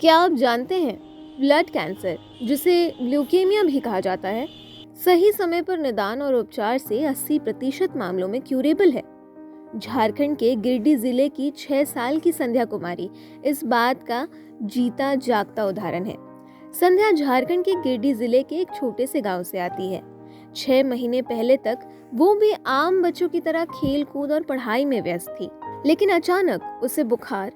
क्या आप जानते हैं ब्लड कैंसर, जिसे ल्यूकेमिया भी कहा जाता है, सही समय पर निदान और उपचार से 80% मामलों में क्यूरेबल है। झारखंड के गिरिडीह जिले की 6 साल की संध्या कुमारी इस बात का जीता जागता उदाहरण है। संध्या झारखंड के गिरिडीह जिले के एक छोटे से गांव से आती है। 6 महीने पहले तक वो भी आम बच्चों की तरह खेल कूद और पढ़ाई में व्यस्त थी, लेकिन अचानक उसे बुखार,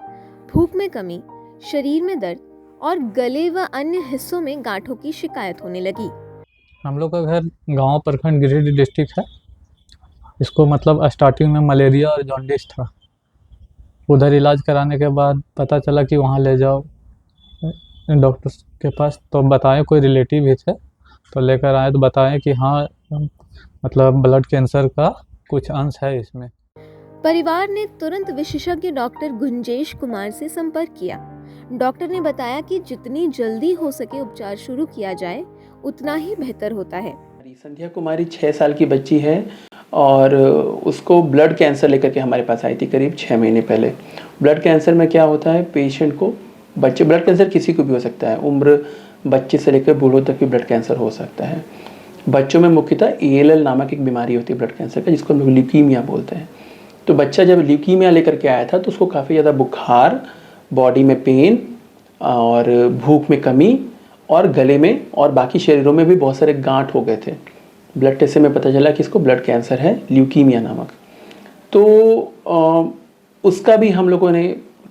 भूख में कमी, शरीर में दर्द और गले व अन्य हिस्सों में गांठों की शिकायत होने लगी। हम लोग का घर गांव प्रखंड गिरिडीह डिस्ट्रिक्ट है। इसको मतलब स्टार्टिंग में मलेरिया और जॉन्डिस था। उधर इलाज कराने के बाद पता चला कि वहाँ ले जाओ डॉक्टर के पास, तो बताए कोई रिलेटिव ही थे, तो लेकर आए तो बताएं कि हाँ मतलब ब्लड कैंसर का कुछ अंश है इसमें। परिवार ने तुरंत विशेषज्ञ डॉक्टर गुंजेश कुमार से संपर्क किया। डॉक्टर ने बताया कि जितनी जल्दी हो सके उपचार शुरू किया जाए, उतना ही बेहतर होता है। संध्या कुमारी 6 साल की बच्ची है और उसको ब्लड कैंसर लेकर के हमारे पास आई थी करीब 6 महीने पहले। ब्लड कैंसर में क्या होता है, पेशेंट को ब्लड कैंसर किसी को भी हो सकता है, उम्र बच्चे से लेकर बूढ़ों तक भी ब्लड कैंसर हो सकता है। बच्चों में मुख्यतः ALL नामक एक बीमारी होती है ब्लड कैंसर का, जिसको हम लोग ल्यूकीमिया बोलते हैं। तो बच्चा जब ल्यूकीमिया लेकर के आया था तो उसको काफ़ी ज़्यादा बुखार, बॉडी में पेन और भूख में कमी और गले में और बाकी शरीरों में भी बहुत सारे गांठ हो गए थे। ब्लड टेस्ट से हमें पता चला कि इसको ब्लड कैंसर है, ल्यूकीमिया नामक। तो उसका भी हम लोगों ने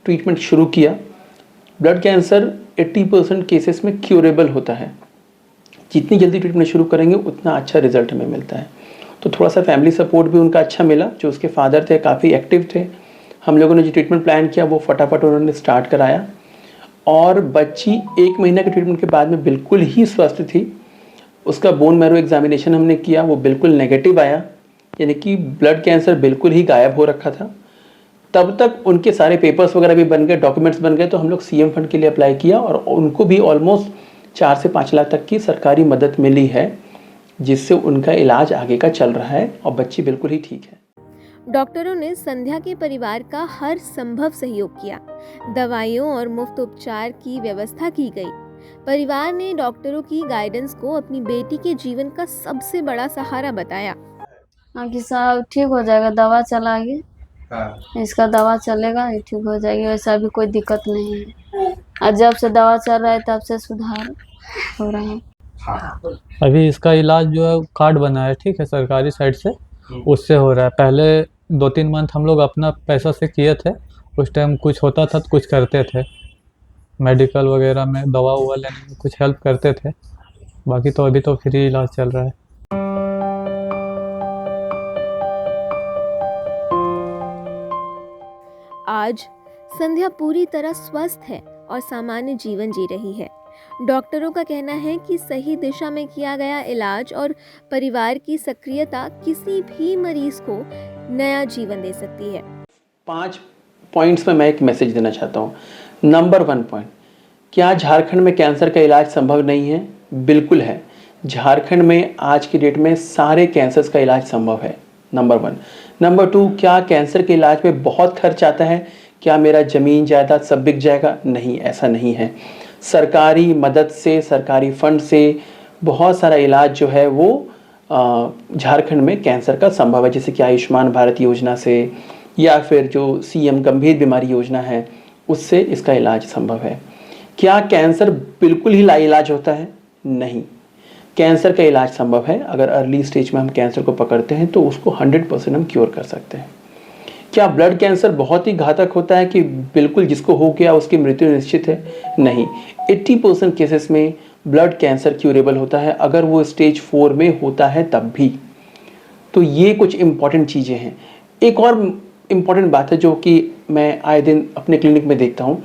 ट्रीटमेंट शुरू किया। ब्लड कैंसर 80% केसेस में क्यूरेबल होता है। जितनी जल्दी ट्रीटमेंट शुरू करेंगे उतना अच्छा रिजल्ट हमें मिलता है। तो थोड़ा सा फैमिली सपोर्ट भी उनका अच्छा मिला। जो उसके फादर थे काफ़ी एक्टिव थे। हम लोगों ने जो ट्रीटमेंट प्लान किया वो फटाफट उन्होंने स्टार्ट कराया और बच्ची 1 महीना के ट्रीटमेंट के बाद में बिल्कुल ही स्वस्थ थी। उसका बोन मैरो एग्जामिनेशन हमने किया, वो बिल्कुल नेगेटिव आया, यानी कि ब्लड कैंसर बिल्कुल ही गायब हो रखा था। तब तक उनके सारे पेपर्स वगैरह भी बन गए, डॉक्यूमेंट्स बन गए, तो हम लोग CM फंड के लिए अप्लाई किया और उनको भी ऑलमोस्ट 4 से 5 लाख तक की सरकारी मदद मिली है, जिससे उनका इलाज आगे का चल रहा है और बच्ची बिल्कुल ही ठीक है। डॉक्टरों ने संध्या के परिवार का हर संभव सहयोग किया। दवाइयों और मुफ्त उपचार की व्यवस्था की गई। परिवार ने डॉक्टरों की गाइडेंस को अपनी बेटी के जीवन का सबसे बड़ा सहारा बताया। हाँ कि सब ठीक हो जाएगा, दवा चलाएंगे। इसका दवा चलेगा, ये ठीक हो जाएगी, वैसा भी कोई दिक्कत नहीं है। और जब से दवा चल रहा है तब से सुधार हो रहा है। अभी इसका इलाज जो है कार्ड बना है, ठीक है, सरकारी साइड से, उससे हो रहा है। पहले 2-3 मंथ हम लोग अपना पैसा से किए थे। उस टाइम कुछ होता था तो कुछ करते थे, मेडिकल वगैरह में दवा हुआ लेने में कुछ हेल्प करते थे। बाकी तो अभी तो फ्री इलाज चल रहा है। आज संध्या पूरी तरह स्वस्थ है और सामान्य जीवन जी रही है। डॉक्टरों का कहना है कि सही दिशा में किया गया इलाज और परिवार की सक्रियता किसी भी मरीज को नया जीवन दे सकती है। 5 पॉइंट्स में मैं एक मैसेज देना चाहता हूँ। नंबर 1 पॉइंट, क्या झारखंड में कैंसर का इलाज संभव नहीं है? बिल्कुल है। झारखंड में आज की डेट में सारे कैंसर्स का इलाज संभव है, नंबर 1। नंबर 2, क्या कैंसर के इलाज में बहुत खर्च आता है? क्या मेरा ज़मीन जायदाद सब बिक जाएगा? नहीं, ऐसा नहीं है। सरकारी मदद से, सरकारी फंड से बहुत सारा इलाज जो है वो झारखंड में कैंसर का संभव है, जैसे कि आयुष्मान भारत योजना से या फिर जो CM गंभीर बीमारी योजना है उससे इसका इलाज संभव है। क्या कैंसर बिल्कुल ही लाइलाज होता है? नहीं, कैंसर का इलाज संभव है। अगर अर्ली स्टेज में हम कैंसर को पकड़ते हैं तो उसको 100% हम क्योर कर सकते हैं। क्या ब्लड कैंसर बहुत ही घातक होता है कि बिल्कुल जिसको हो गया उसकी मृत्यु निश्चित है? नहीं, 80% केसेस में ब्लड कैंसर क्यूरेबल होता है, अगर वो स्टेज 4 में होता है तब भी। तो ये कुछ इम्पॉर्टेंट चीज़ें हैं। एक और इम्पॉर्टेंट बात है जो कि मैं आए दिन अपने क्लिनिक में देखता हूँ।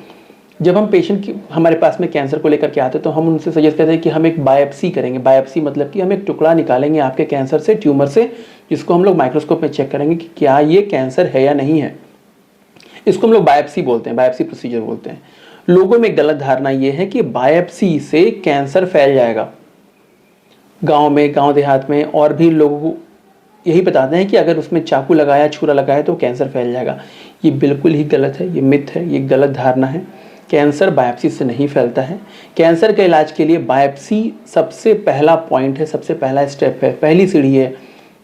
जब हम पेशेंट की हमारे पास में कैंसर को लेकर के आते हैं तो हम उनसे सजेस्ट करते हैं कि हम एक बायोप्सी करेंगे। बायोप्सी मतलब कि हम एक टुकड़ा निकालेंगे आपके कैंसर से, ट्यूमर से, जिसको हम लोग माइक्रोस्कोप में चेक करेंगे कि क्या ये कैंसर है या नहीं है। इसको हम लोग बायोप्सी बोलते हैं, बायोप्सी प्रोसीजर बोलते हैं। लोगों में गलत धारणा ये है कि बायोप्सी से कैंसर फैल जाएगा। गाँव में, गाँव देहात में और भी लोगों को यही बताते हैं कि अगर उसमें चाकू लगाया, छुरा लगाया तो कैंसर फैल जाएगा। ये बिल्कुल ही गलत है, ये मिथ है, ये गलत धारणा है। कैंसर बायोप्सी से नहीं फैलता है। कैंसर के इलाज के लिए बायोप्सी सबसे पहला पॉइंट है, सबसे पहला स्टेप है, पहली सीढ़ी है,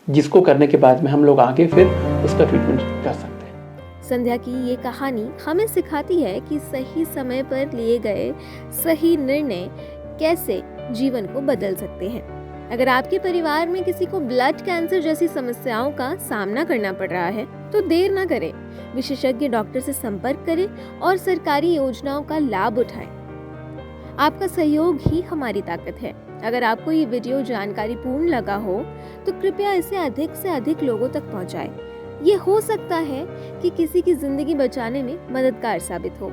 जिसको करने के बाद में हम लोग आगे फिर उसका ट्रीटमेंट कर सकते हैं। संध्या की ये कहानी हमें सिखाती है कि सही समय पर लिए गए सही निर्णय कैसे जीवन को बदल सकते हैं। अगर आपके परिवार में किसी को ब्लड कैंसर जैसी समस्याओं का सामना करना पड़ रहा है तो देर न करें, विशेषज्ञ डॉक्टर से संपर्क करें और सरकारी योजनाओं का लाभ उठाएं। आपका सहयोग ही हमारी ताकत है। अगर आपको ये वीडियो जानकारीपूर्ण लगा हो तो कृपया इसे अधिक से अधिक लोगों तक पहुंचाएं। ये हो सकता है कि किसी की जिंदगी बचाने में मददगार साबित हो।